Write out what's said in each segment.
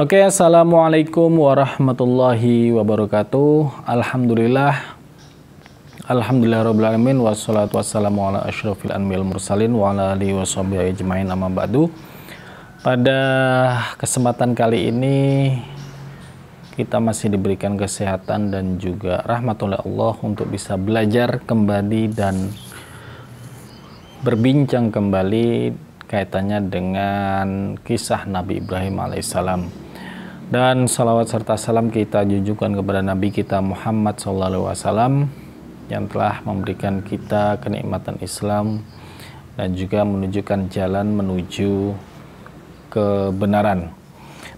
Oke, assalamualaikum warahmatullahi wabarakatuh. Alhamdulillah rabbil alamin, wassalatu wassalamu ala asyrafil anbiya'il mursalin wa ala alihi washabihi ajmain, amma ba'du. Pada kesempatan kali ini kita masih diberikan kesehatan dan juga rahmat oleh Allah untuk bisa belajar kembali dan berbincang kembali kaitannya dengan kisah Nabi Ibrahim alaihissalam. Dan salawat serta salam kita junjukkan kepada Nabi kita Muhammad SAW yang telah memberikan kita kenikmatan Islam dan juga menunjukkan jalan menuju kebenaran.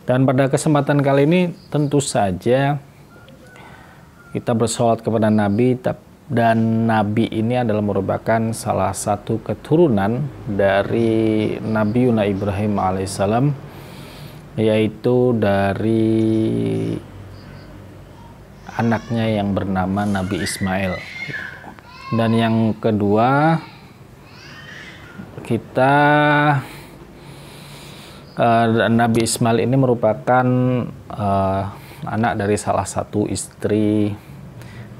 Dan pada kesempatan kali ini tentu saja kita bersolawat kepada Nabi, dan Nabi ini adalah merupakan salah satu keturunan dari Nabi Ibrahim alaihissalam, yaitu dari anaknya yang bernama Nabi Ismail. Dan yang kedua, Nabi Ismail ini merupakan anak dari salah satu istri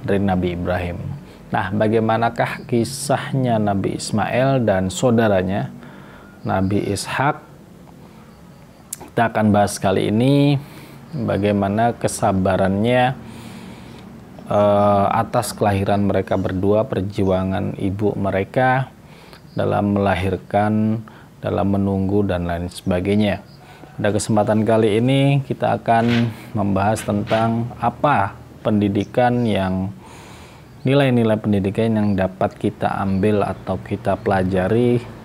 dari Nabi Ibrahim. Nah, bagaimanakah kisahnya Nabi Ismail dan saudaranya Nabi Ishak? Kita akan bahas kali ini bagaimana kesabarannya atas kelahiran mereka berdua, perjuangan ibu mereka dalam melahirkan, dalam menunggu, dan lain sebagainya. Pada kesempatan kali ini kita akan membahas tentang apa pendidikan yang nilai-nilai pendidikan yang dapat kita ambil atau kita pelajari,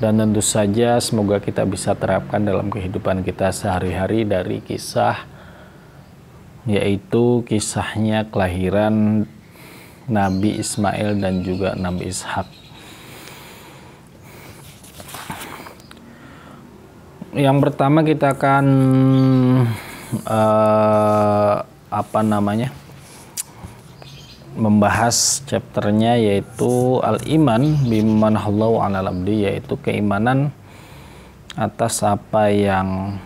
dan tentu saja semoga kita bisa terapkan dalam kehidupan kita sehari-hari dari kisah, yaitu kisahnya kelahiran Nabi Ismail dan juga Nabi Ishak. Yang pertama kita akan membahas chapternya, yaitu Al-Iman biman Allahu 'alal abdi, yaitu keimanan atas apa yang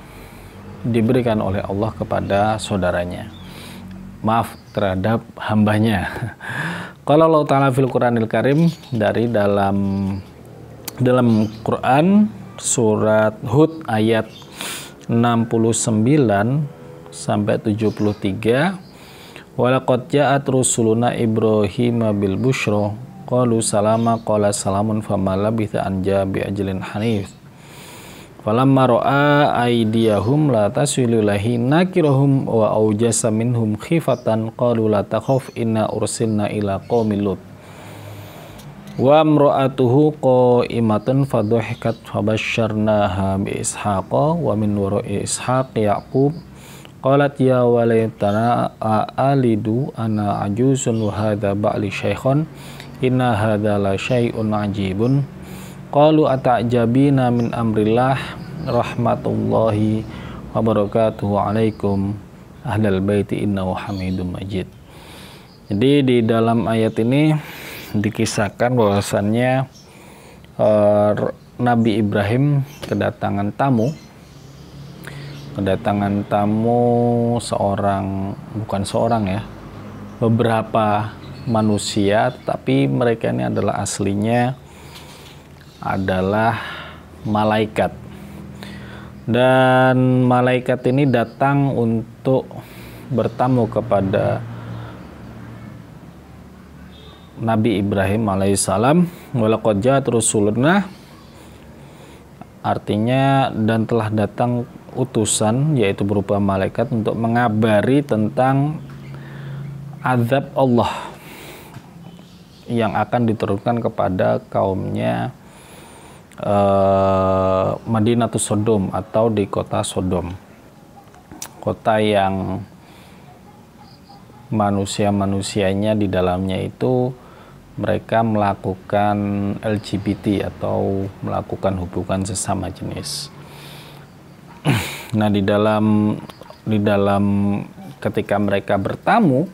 diberikan oleh Allah kepada saudaranya, terhadap hambanya. Kalau Allah Ta'ala fil Quranil Karim, dari dalam Quran surat Hud ayat 69 sampai 73, walaqad ja'at rusuluna Ibrahim bil busyra qalu salama qala salamun fama labitha an ja'a bi ajlin hanif falamma ra'a aydiyahum la tasilu lahi nakirahum wa aujasa minhum khifatan qalu la takhaf inna ursilna ila qaumil lut wa imra'atuhu qa'imatun fadhahikat fabasyarnaha bi ishaqa wa min wara'i ishaq yaqub qalat ya walaytana alidu ana ajuzun wa hadha ba'li syaikhan inna hadha la syai'un ajibun qalu ata'jabina min amrillah rahmatullahi wa barakatuhu alaikum ahlal baiti innahu hamidum majid. Jadi di dalam ayat ini dikisahkan bahwasannya Nabi Ibrahim kedatangan tamu beberapa manusia, tapi mereka ini adalah aslinya adalah malaikat. Dan malaikat ini datang untuk bertamu kepada Nabi Ibrahim alaihissalam. Walaqad ja'at rusuluna, artinya dan telah datang utusan, yaitu berupa malaikat, untuk mengabari tentang azab Allah yang akan diturunkan kepada kaumnya Madinatus Sodom, atau di kota Sodom, kota yang manusia-manusianya di dalamnya itu mereka melakukan LGBT atau melakukan hubungan sesama jenis. Nah, di dalam ketika mereka bertamu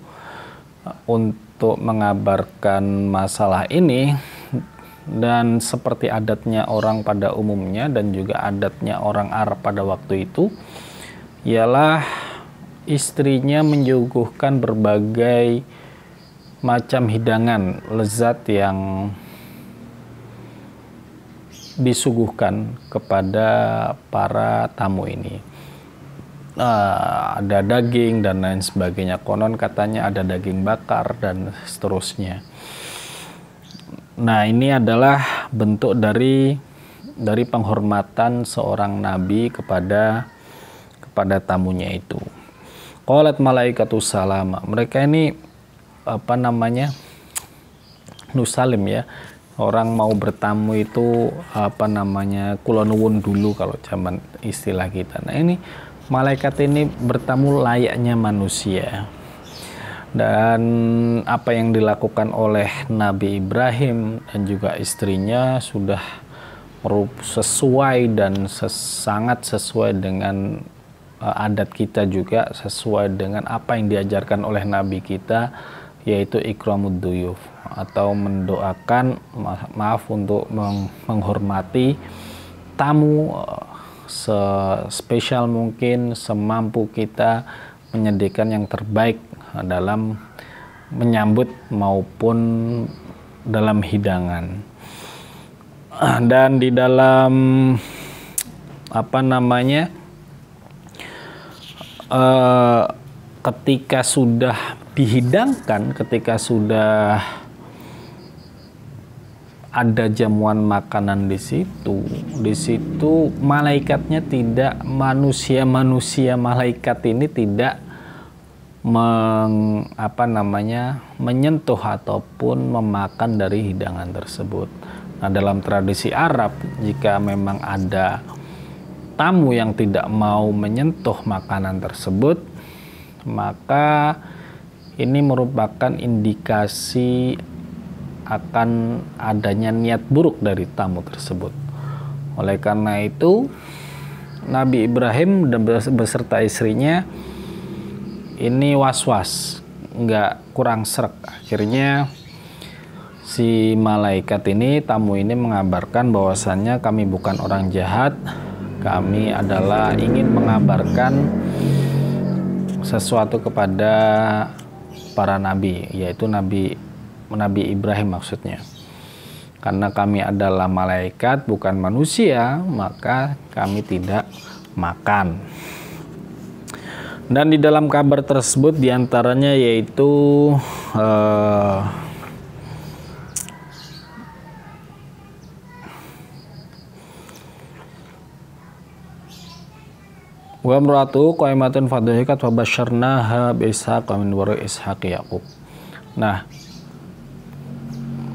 untuk mengabarkan masalah ini, dan seperti adatnya orang pada umumnya dan juga adatnya orang Arab pada waktu itu, ialah istrinya menyuguhkan berbagai macam hidangan lezat yang disuguhkan kepada para tamu ini. Ada daging dan lain sebagainya, konon katanya ada daging bakar dan seterusnya. Nah, ini adalah bentuk dari penghormatan seorang nabi kepada tamunya itu. Qalat malaikatus salama. Mereka ini nusalim ya. Orang mau bertamu itu kula nuwun dulu kalau zaman istilah kita. Nah, ini malaikat ini bertamu layaknya manusia. Dan apa yang dilakukan oleh Nabi Ibrahim dan juga istrinya sudah sesuai dan sangat sesuai dengan adat kita, juga sesuai dengan apa yang diajarkan oleh Nabi kita, yaitu ikramud duyuf, atau mendoakan untuk menghormati tamu spesial mungkin, semampu kita menyediakan yang terbaik dalam menyambut maupun dalam hidangan. Dan di dalam ketika sudah dihidangkan, ketika sudah ada jamuan makanan di situ malaikatnya tidak manusia malaikat ini tidak menyentuh ataupun memakan dari hidangan tersebut. Nah, dalam tradisi Arab, jika memang ada tamu yang tidak mau menyentuh makanan tersebut, maka ini merupakan indikasi akan adanya niat buruk dari tamu tersebut. Oleh karena itu, Nabi Ibrahim dan beserta istrinya ini was-was, nggak kurang srek. Akhirnya si malaikat ini, tamu ini mengabarkan bahwasannya kami bukan orang jahat, kami adalah ingin mengabarkan sesuatu kepada para nabi, yaitu Nabi Ibrahim maksudnya. Karena kami adalah malaikat bukan manusia, maka kami tidak makan. Dan di dalam kabar tersebut diantaranya yaitu wa imra'atu qaimatun fadhahikat fa basyarnaha bi Ishaq min wara'i Ishaq Yaqub. Nah,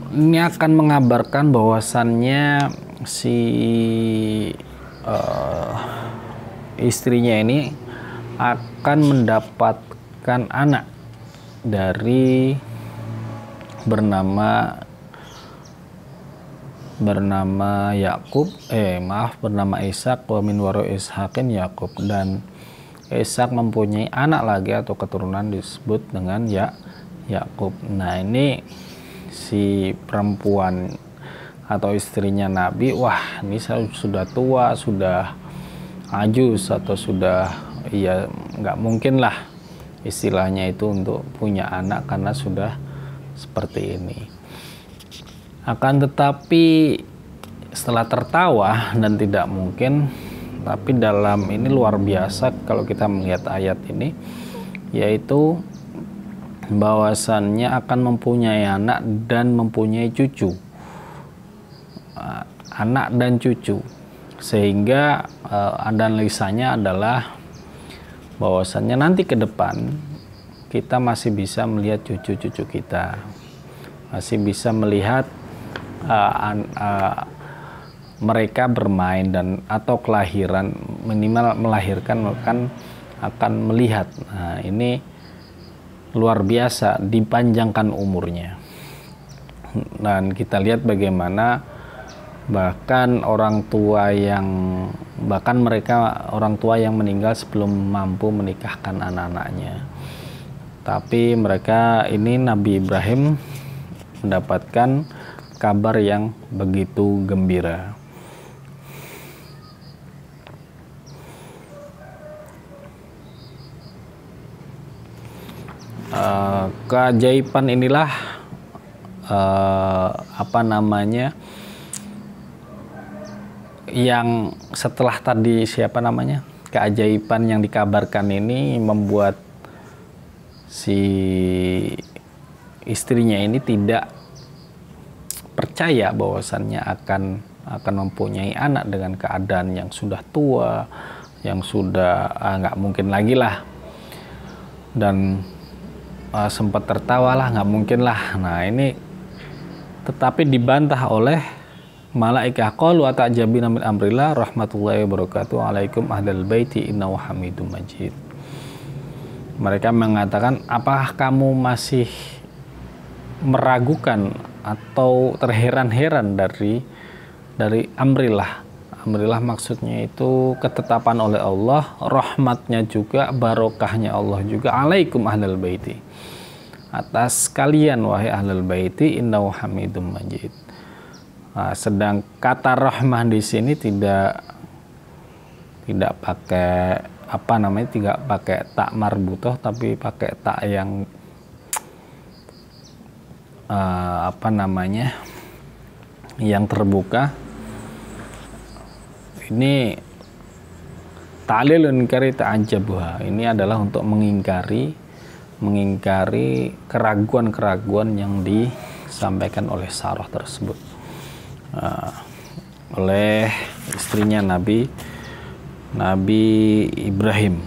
ini akan mengabarkan bahwasannya si istrinya ini akan mendapatkan anak dari bernama Ishaq wa min wara'i Ishaqin Yaqub, dan Ishaq mempunyai anak lagi atau keturunan disebut dengan Yaqub. Nah, ini si perempuan atau istrinya Nabi, wah ini sudah tua, sudah ajus, atau sudah nggak mungkin lah istilahnya itu untuk punya anak karena sudah seperti ini. Akan tetapi setelah tertawa dan tidak mungkin, tapi dalam ini luar biasa kalau kita melihat ayat ini, yaitu bahwasannya akan mempunyai anak dan mempunyai cucu, anak dan cucu, sehingga analisanya adalah bahwasannya nanti ke depan kita masih bisa melihat cucu-cucu kita, masih bisa melihat mereka bermain dan atau kelahiran, minimal melahirkan akan melihat. Nah, ini luar biasa, dipanjangkan umurnya. Dan kita lihat bagaimana bahkan orang tua yang meninggal sebelum mampu menikahkan anak-anaknya. Tapi mereka ini, Nabi Ibrahim mendapatkan kabar yang begitu gembira. keajaiban inilah yang setelah tadi keajaiban yang dikabarkan ini membuat si istrinya ini tidak percaya bahwasannya akan mempunyai anak dengan keadaan yang sudah tua, yang sudah nggak mungkin lagi lah, dan sempat tertawa lah, nggak mungkin lah. Nah ini tetapi dibantah oleh malaikah, qalu atajabina min amrillah rahmatullahi wabarakatuh alaikum ahlal baiti innahu hamidum majid. Mereka mengatakan, apakah kamu masih meragukan atau terheran-heran dari amrillah? Amrillah maksudnya itu ketetapan oleh Allah, rahmatnya juga, barokahnya Allah juga, alaikum ahlal baiti, atas kalian wahai ahlal baiti, innahu hamidum majid. Nah, sedang kata rahmah di sini tidak pakai tidak pakai tak marbutoh, tapi pakai tak yang yang terbuka. Ini ta'lilun kari ta'ajabuha. Ini adalah untuk mengingkari keraguan-keraguan yang disampaikan oleh Sarah tersebut. Oleh istrinya Nabi Ibrahim.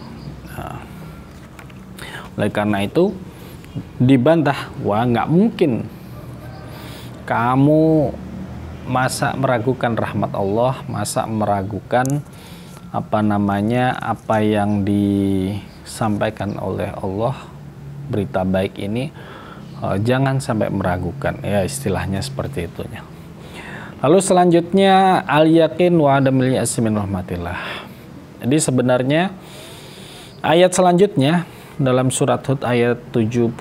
Oleh karena itu dibantah, wah nggak mungkin kamu masa meragukan rahmat Allah, masa meragukan apa yang disampaikan oleh Allah, berita baik ini, jangan sampai meragukan, ya istilahnya seperti itunya. Lalu selanjutnya al-yakin wa adamil ya'si min rahmatillah. Jadi sebenarnya ayat selanjutnya dalam surat Hud ayat 73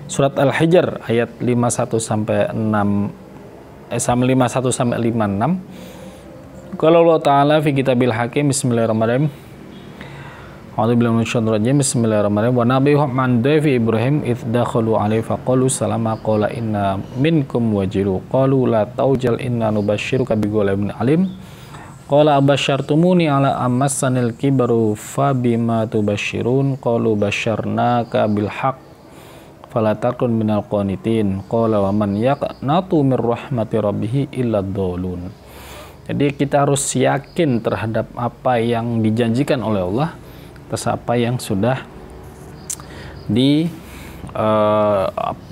surat Al-Hijr ayat 51 sampai 56. Kalau Allah Ta'ala fi kitabil hakim, bismillahirrahmanirrahim. Bismillahirrahmanirrahim. Wa nabihum man dafi Ibrahim idh dakhalu alaihi faqalu salama qala inna minkum wajilu qalu la taujal inna nubashiruka bi ghulamin alim qala abasyartumuni ala amassanil kibaru fa bima tubashirun qalu basyarnaka bil haqq fala takun minal qanitin qala wa man yaqnatu mir rahmati rabbih illa dhalun. Jadi kita harus yakin terhadap apa yang dijanjikan oleh Allah, atas apa yang sudah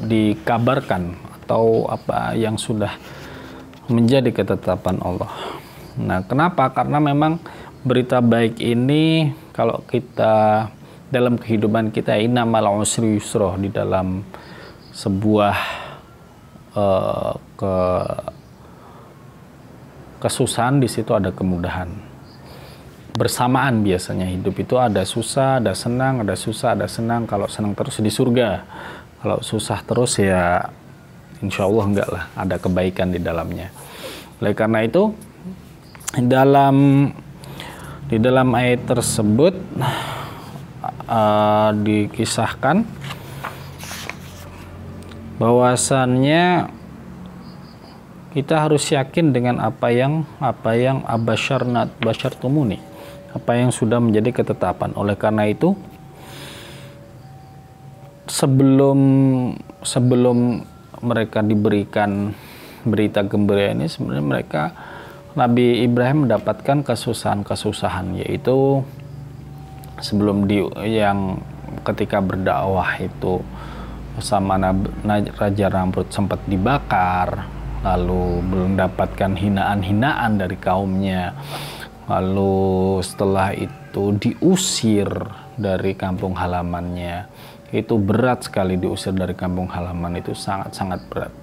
dikabarkan atau apa yang sudah menjadi ketetapan Allah. Nah, kenapa? Karena memang berita baik ini kalau kita dalam kehidupan kita, innamal usri yusra, di dalam sebuah kesusahan di situ ada kemudahan. Bersamaan biasanya hidup itu ada susah, ada senang, ada susah, ada senang. Kalau senang terus di surga, kalau susah terus ya insya Allah enggak lah, ada kebaikan di dalamnya. Oleh karena itu di dalam ayat tersebut dikisahkan bahwasannya kita harus yakin dengan apa yang abasyartumuni, apa yang sudah menjadi ketetapan. Oleh karena itu sebelum mereka diberikan berita gembira ini, sebenarnya Nabi Ibrahim mendapatkan kesusahan-kesusahan, yaitu sebelum yang ketika berdakwah itu sama Raja Namrud sempat dibakar, lalu mendapatkan hinaan-hinaan dari kaumnya, lalu setelah itu diusir dari kampung halamannya. Itu berat sekali, diusir dari kampung halaman itu sangat-sangat berat.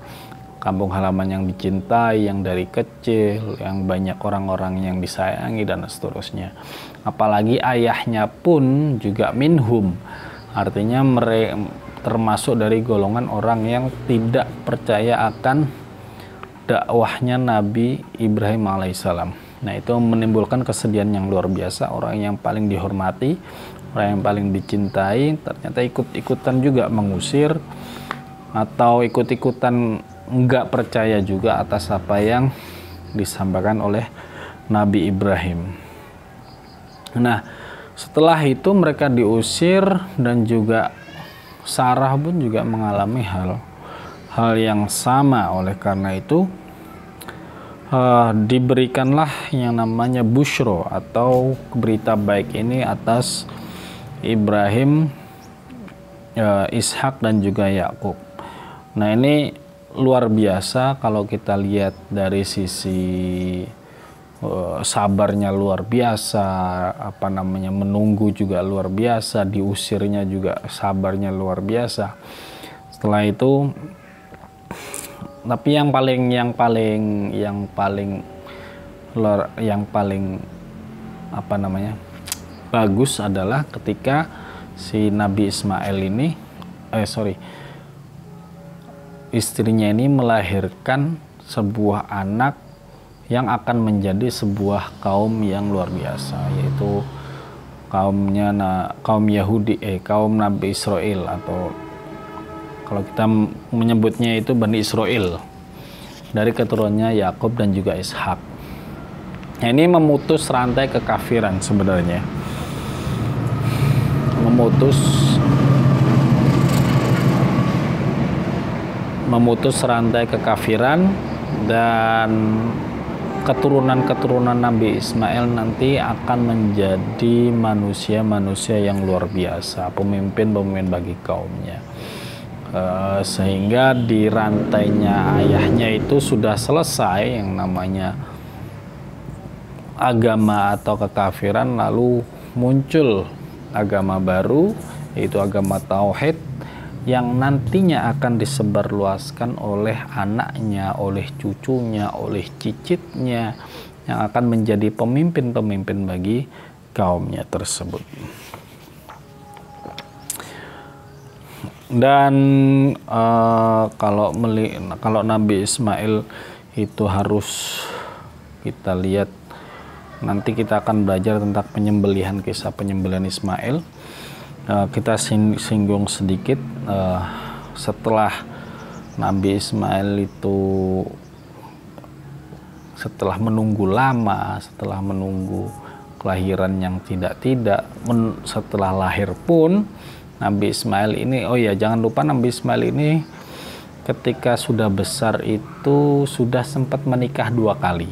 Kampung halaman yang dicintai, yang dari kecil, yang banyak orang-orang yang disayangi dan seterusnya. Apalagi ayahnya pun juga minhum, artinya mereka termasuk dari golongan orang yang tidak percaya akan dakwahnya Nabi Ibrahim alaihissalam. Nah, itu menimbulkan kesedihan yang luar biasa. Orang yang paling dihormati, orang yang paling dicintai, ternyata ikut-ikutan juga mengusir atau ikut-ikutan nggak percaya juga atas apa yang disampaikan oleh Nabi Ibrahim. Nah, setelah itu mereka diusir, dan juga Sarah pun juga mengalami hal yang sama. Oleh karena itu diberikanlah yang namanya busyro atau berita baik ini atas Ibrahim, Ishak dan juga Yakub. Nah, ini luar biasa kalau kita lihat dari sisi sabarnya luar biasa, menunggu juga luar biasa, diusirnya juga sabarnya luar biasa. Setelah itu, tapi yang paling bagus adalah ketika si Nabi Ismail ini istrinya ini melahirkan sebuah anak yang akan menjadi sebuah kaum yang luar biasa, yaitu kaum Yahudi, kaum Nabi Israel, atau kalau kita menyebutnya itu Bani Israel, dari keturunannya Yakub dan juga Ishak. Nah, ini memutus rantai kekafiran sebenarnya, memutus rantai kekafiran, dan keturunan Nabi Ismail nanti akan menjadi manusia-manusia yang luar biasa, pemimpin-pemimpin bagi kaumnya. Sehingga di rantainya ayahnya itu sudah selesai yang namanya agama atau kekafiran, lalu muncul agama baru, yaitu agama tauhid, yang nantinya akan disebarluaskan oleh anaknya, oleh cucunya, oleh cicitnya, yang akan menjadi pemimpin-pemimpin bagi kaumnya tersebut. Dan kalau Nabi Ismail itu harus kita lihat, nanti kita akan belajar tentang kisah penyembelihan Ismail. Kita singgung sedikit. Setelah Nabi Ismail itu, setelah menunggu lama, setelah menunggu kelahiran yang setelah lahir pun Nabi Ismail ini, jangan lupa Nabi Ismail ini ketika sudah besar itu sudah sempat menikah 2 kali.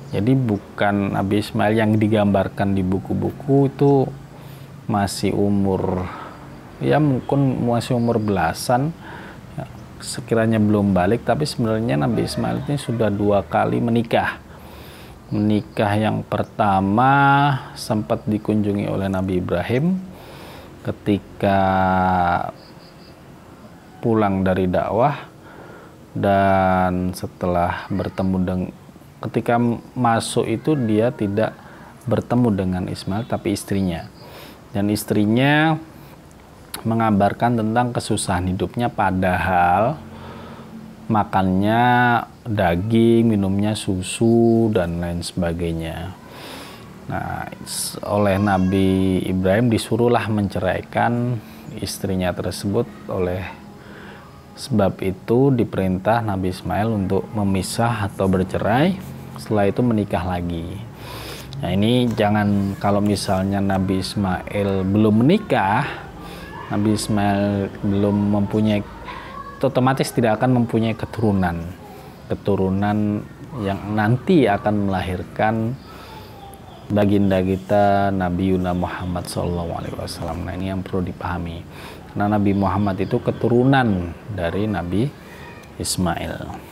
Jadi bukan Nabi Ismail yang digambarkan di buku-buku itu masih umur belasan, sekiranya belum balik, tapi sebenarnya Nabi Ismail ini sudah 2 kali menikah. Yang pertama sempat dikunjungi oleh Nabi Ibrahim ketika pulang dari dakwah, dan setelah ketika masuk itu dia tidak bertemu dengan Ismail tapi istrinya, dan istrinya mengabarkan tentang kesusahan hidupnya, padahal makannya daging, minumnya susu dan lain sebagainya. Nah, oleh Nabi Ibrahim disuruhlah menceraikan istrinya tersebut. Oleh sebab itu diperintah Nabi Ismail untuk memisah atau bercerai, setelah itu menikah lagi. Nah, ini jangan, kalau misalnya Nabi Ismail belum menikah, Nabi Ismail belum mempunyai, otomatis tidak akan mempunyai keturunan yang nanti akan melahirkan baginda kita Nabi Muhammad SAW. Nah, ini yang perlu dipahami, karena Nabi Muhammad itu keturunan dari Nabi Ismail.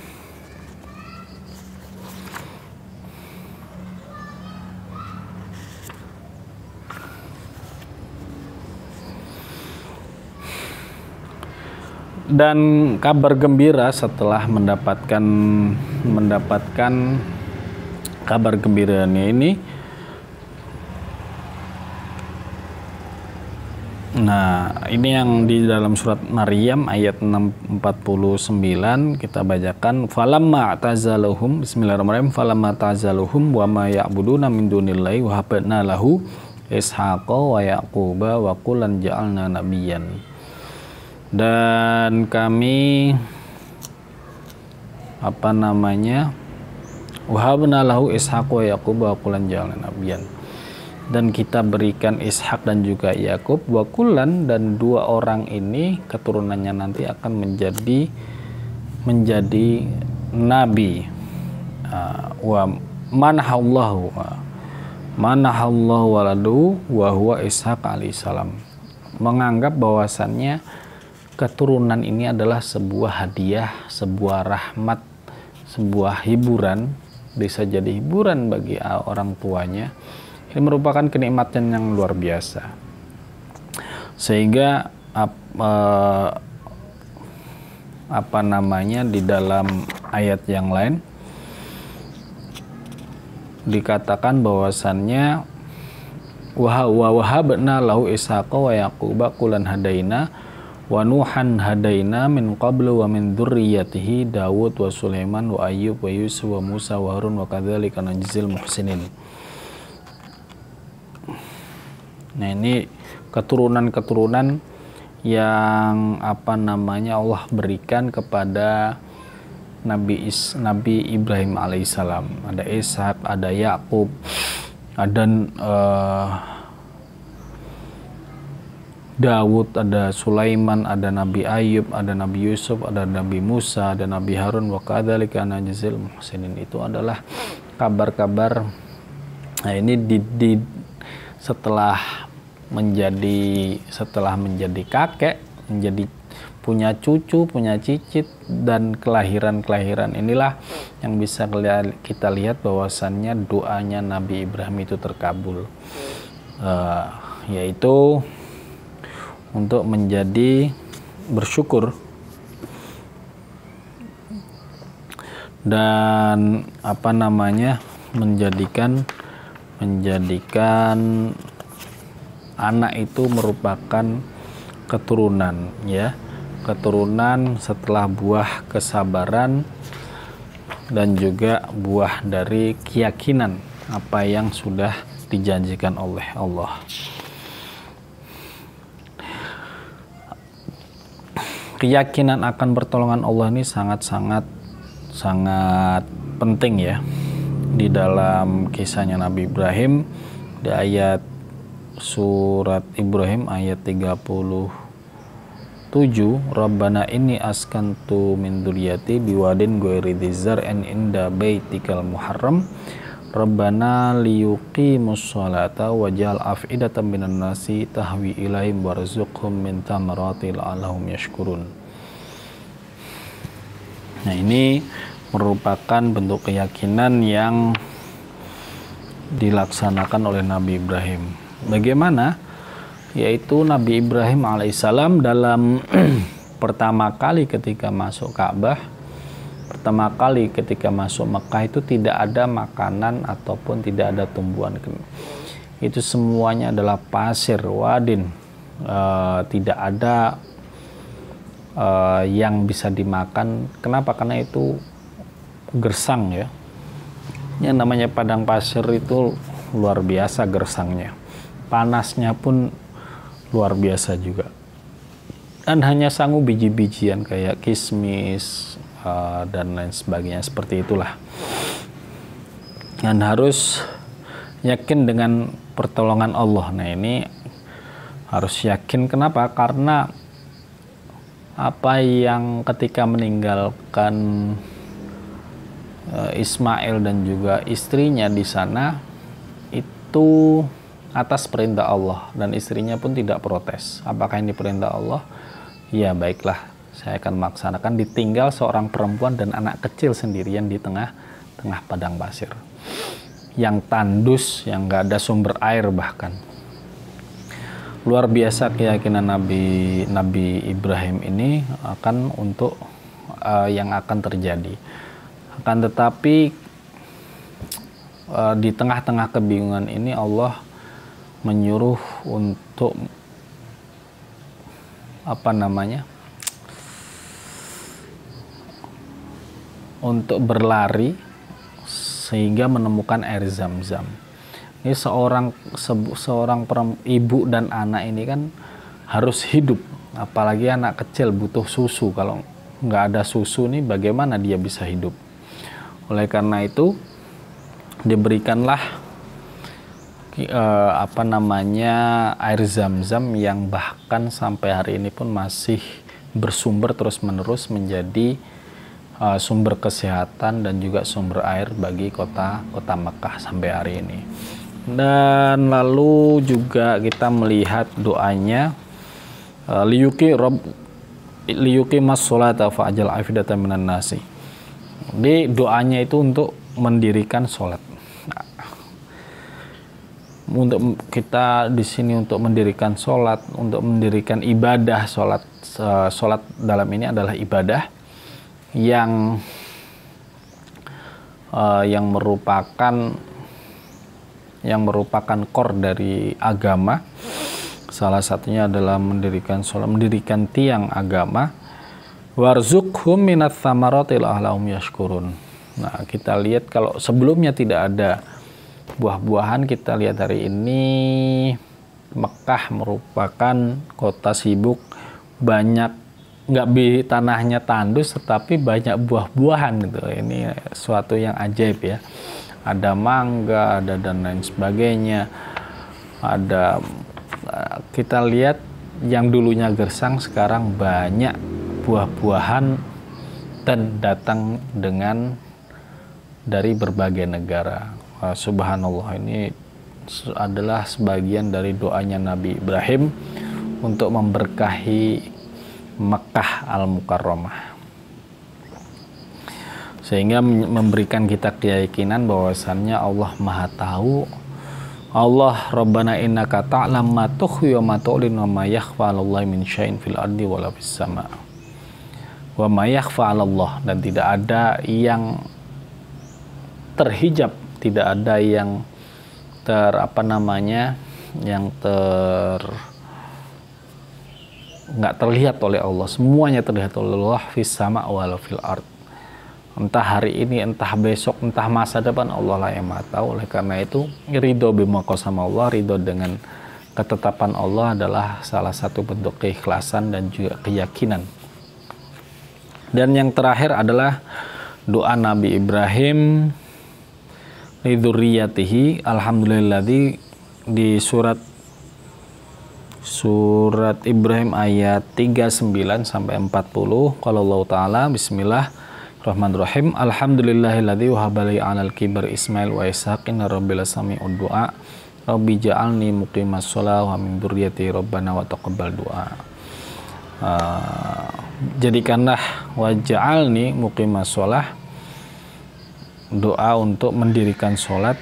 Dan kabar gembira setelah mendapatkan kabar gembiranya ini, Nah, ini yang di dalam surat Maryam ayat 49 kita bacakan falamma tazaluhum bismillahirrahmanirrahim falamma tazaluhum wa ma ya'buduna min dunillahi wa habna lahu ishaqa wa yaquba wa kullan ja'alna nabiyyan. Dan kami wahabna lahu ishaqa wa yaquba wa kullan ja'alna nabiyyan. Dan kita berikan Ishak dan juga Yakub wakulan, dan dua orang ini keturunannya nanti akan menjadi nabi. Wa manahallahu waladu wa huwa Ishak alaihissalam, menganggap bahwasannya keturunan ini adalah sebuah hadiah, sebuah rahmat, sebuah hiburan, bisa jadi hiburan bagi orang tuanya. Ini merupakan kenikmatan yang luar biasa, sehingga di dalam ayat yang lain dikatakan bahwasannya wahabna lahu ishaqa wa yaquba kulan hadaina wa nuhan hadaina min qablu wa min dzurriyyatihi Daud wa Sulaiman wa Ayyub wa Yusuf wa Musa wa Harun wa kadzalika najzil muhsinin. Nah, ini keturunan-keturunan yang Allah berikan kepada Nabi Ibrahim alaihissalam. Ada Ishak, ada Yakub, ada Daud, ada Sulaiman, ada Nabi Ayub, ada Nabi Yusuf, ada Nabi Musa, ada Nabi Harun. Wa kadzalika najzil muhsinin. Itu adalah kabar-kabar. Nah, ini setelah menjadi kakek, menjadi punya cucu, punya cicit, dan kelahiran inilah yang bisa kita lihat bahwasannya doanya Nabi Ibrahim itu terkabul, yaitu untuk menjadi bersyukur dan menjadikan anak itu merupakan keturunan, ya, keturunan setelah buah kesabaran dan juga buah dari keyakinan apa yang sudah dijanjikan oleh Allah. Keyakinan akan pertolongan Allah ini sangat penting, ya, di dalam kisahnya Nabi Ibrahim. Di ayat surat Ibrahim ayat 37, Rabbana inni askantu min dzurriyyati biwadin ghairi dzar'in inda baitikal muharram Rabbana liyuqimus sholata waj'al af'idatan minan nasi tahwi ilaihim warzuqhum min thamarati la'allahum yashkurun. Nah, ini merupakan bentuk keyakinan yang dilaksanakan oleh Nabi Ibrahim. Bagaimana? Yaitu Nabi Ibrahim alaihissalam dalam pertama kali ketika masuk Ka'bah, pertama kali ketika masuk Mekah itu tidak ada makanan ataupun tidak ada tumbuhan. Itu semuanya adalah pasir, wadin, tidak ada yang bisa dimakan. Kenapa? Karena itu gersang, ya. Yang namanya padang pasir itu luar biasa gersangnya. Panasnya pun luar biasa juga. Dan hanya sanggup biji-bijian kayak kismis dan lain sebagainya, seperti itulah. Dan harus yakin dengan pertolongan Allah. Nah, ini harus yakin. Kenapa? Karena apa yang ketika meninggalkan Ismail dan juga istrinya di sana itu atas perintah Allah, dan istrinya pun tidak protes. Apakah ini perintah Allah? Ya, baiklah, saya akan melaksanakan. Ditinggal seorang perempuan dan anak kecil sendirian di tengah padang pasir yang tandus, yang gak ada sumber air bahkan. Luar biasa keyakinan Nabi Ibrahim ini akan untuk yang akan terjadi. Akan tetapi di tengah-tengah kebingungan ini Allah menyuruh untuk apa namanya, untuk berlari sehingga menemukan air Zam-Zam. Ini seorang ibu dan anak ini kan harus hidup, apalagi anak kecil butuh susu. Kalau nggak ada susu nih, bagaimana dia bisa hidup? Oleh karena itu diberikanlah air Zam-Zam yang bahkan sampai hari ini pun masih bersumber terus-menerus menjadi sumber kesehatan dan juga sumber air bagi kota Mekah sampai hari ini. Dan lalu juga kita melihat doanya liyuki mas-sholata fa'ajal afidatan minan nasi. Jadi doanya itu untuk mendirikan sholat. Nah, untuk kita di sini untuk mendirikan sholat, untuk mendirikan ibadah sholat. Sholat dalam ini adalah ibadah yang merupakan core dari agama. Salah satunya adalah mendirikan sholat, mendirikan tiang agama. Warzuqhum minats tsamarati la'allahum yashkurun. Nah, kita lihat kalau sebelumnya tidak ada buah-buahan, kita lihat hari ini Mekah merupakan kota sibuk, banyak tanahnya tandus tetapi banyak buah-buahan gitu. Ini suatu yang ajaib ya. Ada mangga, ada dan lain sebagainya. Ada, kita lihat yang dulunya gersang sekarang banyak buah-buahan dan datang dari berbagai negara. Subhanallah, ini adalah sebagian dari doanya Nabi Ibrahim untuk memberkahi Mekah Al-Mukarramah, sehingga memberikan kita keyakinan bahwasannya Allah Maha Tahu. Allah Rabbana innaka ta'lam ma tukhfi wa ma tu'lin wa ma yakhfa 'alallahi min syai'in fil ardi wala fis sama' wa ma yakhfa 'alallah, dan tidak ada yang terhijab, tidak ada yang nggak terlihat oleh Allah. Semuanya terlihat oleh Allah fis sama' wal fil ard. Entah hari ini, entah besok, entah masa depan, Allah lah yang Maha Tahu. Oleh karena itu ridho bima qasama Allah, ridho dengan ketetapan Allah adalah salah satu bentuk keikhlasan dan juga keyakinan. Dan yang terakhir adalah doa Nabi Ibrahim lidzurriyyatihi, alhamdulilladzi, di surat Ibrahim ayat 39 sampai 40. Qala Allah Ta'ala, bismillahirrahmanirrahim, alhamdulillahilladzi wahabali 'alal kibar Ismail wa Ishaq inna rabbil sami'ud du'a rabbi ja'alni muqimas shalah wa min dzurriyyati rabbana wa taqabbal du'a. Jadikanlah waj'alni muqimas shalah, doa untuk mendirikan sholat,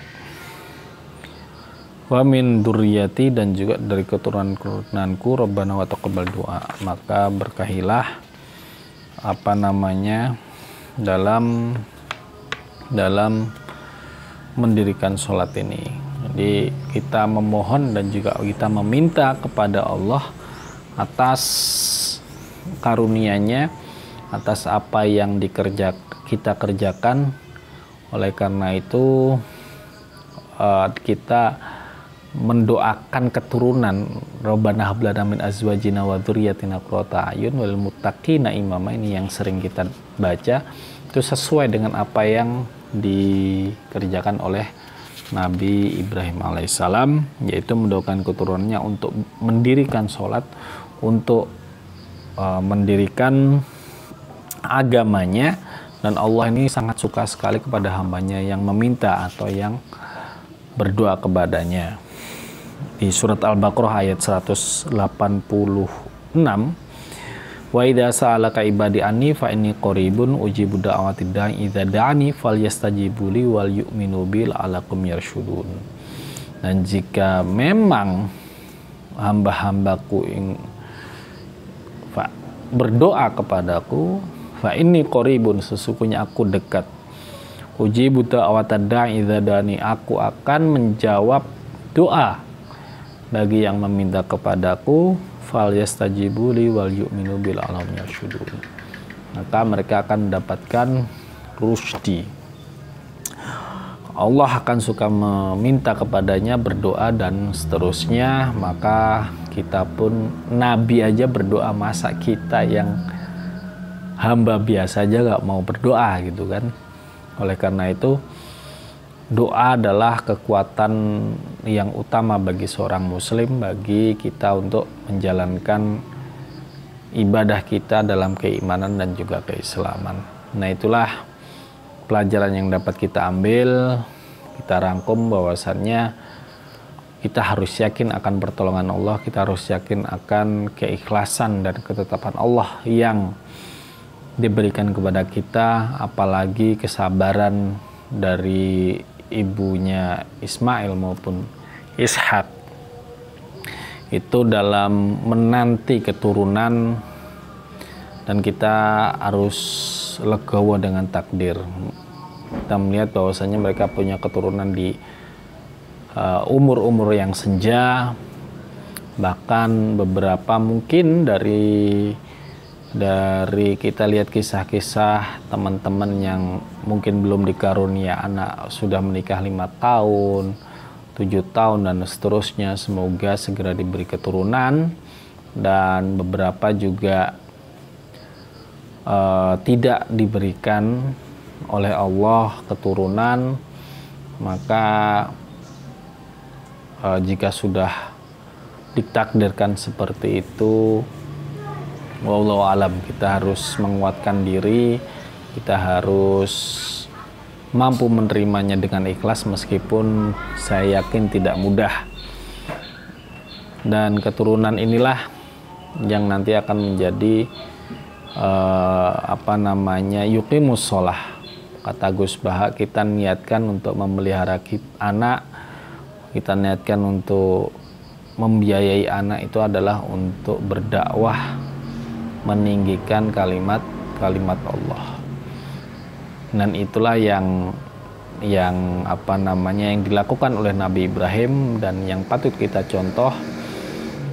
wa min dzurriyyati, dan juga dari keturunanku, Rabbana wa taqabbal du'a, maka berkahilah dalam mendirikan sholat ini. Jadi kita memohon dan juga kita meminta kepada Allah atas karunia-Nya, atas apa yang kita kerjakan. Oleh karena itu kita mendoakan keturunan, Rabbana hab lana min azwajina wa dzurriyyatina qurrata a'yun wal muttaqina imama, ini yang sering kita baca, itu sesuai dengan apa yang dikerjakan oleh Nabi Ibrahim alaihissalam, yaitu mendoakan keturunannya untuk mendirikan sholat, untuk mendirikan agamanya. Dan Allah ini sangat suka sekali kepada hambanya yang meminta atau yang berdoa kepadanya. Di surat Al-Baqarah ayat 186, wa idza sa'alaka ibadi anni fa inni qaribun ujibu da'watid da'i idza da'ani falyastajibu li wal yu'minu bi la'allakum yarshudun. Dan jika memang hamba-hambaku berdoa kepadaku, fa inni qaribun, sesungguhnya aku dekat, ujibu da'watad da'i idza da'ani, aku akan menjawab doa bagi yang meminta kepadaku, fal yastajibu li wal yu'minu bil alam yarsyudun. Maka mereka akan mendapatkan rusdi. Allah akan suka meminta kepadanya, berdoa dan seterusnya. Maka kita pun, Nabi aja berdoa, masa kita yang hamba biasa aja gak mau berdoa gitu kan. Oleh karena itu, doa adalah kekuatan yang utama bagi seorang muslim, bagi kita untuk menjalankan ibadah kita dalam keimanan dan juga keislaman. Nah, itulah pelajaran yang dapat kita ambil, kita rangkum bahwasannya kita harus yakin akan pertolongan Allah, kita harus yakin akan keikhlasan dan ketetapan Allah yang diberikan kepada kita, apalagi kesabaran dari ibunya Ismail maupun Ishak itu dalam menanti keturunan, dan kita harus legowo dengan takdir. Kita melihat bahwasanya mereka punya keturunan di umur-umur yang senja, bahkan beberapa mungkin dari kita lihat kisah-kisah teman-teman yang mungkin belum dikarunia anak sudah menikah 5 tahun, 7 tahun dan seterusnya. Semoga segera diberi keturunan, dan beberapa juga tidak diberikan oleh Allah keturunan. Maka jika sudah ditakdirkan seperti itu, wallahu alam, kita harus menguatkan diri, kita harus mampu menerimanya dengan ikhlas, meskipun saya yakin tidak mudah. Dan keturunan inilah yang nanti akan menjadi yuqimus sholah. Kata Gus Baha, kita niatkan untuk memelihara anak, kita niatkan untuk membiayai anak itu adalah untuk berdakwah, meninggikan kalimat Allah. Dan itulah yang dilakukan oleh Nabi Ibrahim, dan yang patut kita contoh.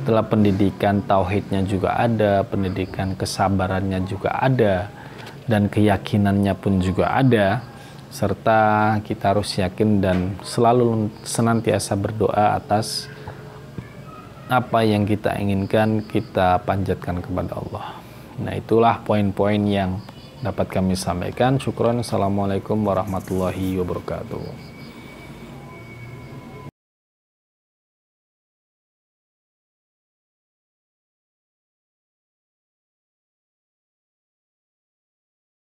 Setelah pendidikan tauhidnya juga ada, pendidikan kesabarannya juga ada, dan keyakinannya pun juga ada, serta kita harus yakin dan selalu senantiasa berdoa atas apa yang kita inginkan, kita panjatkan kepada Allah. Nah, itulah poin-poin yang dapat kami sampaikan. Syukron. Assalamualaikum warahmatullahi wabarakatuh.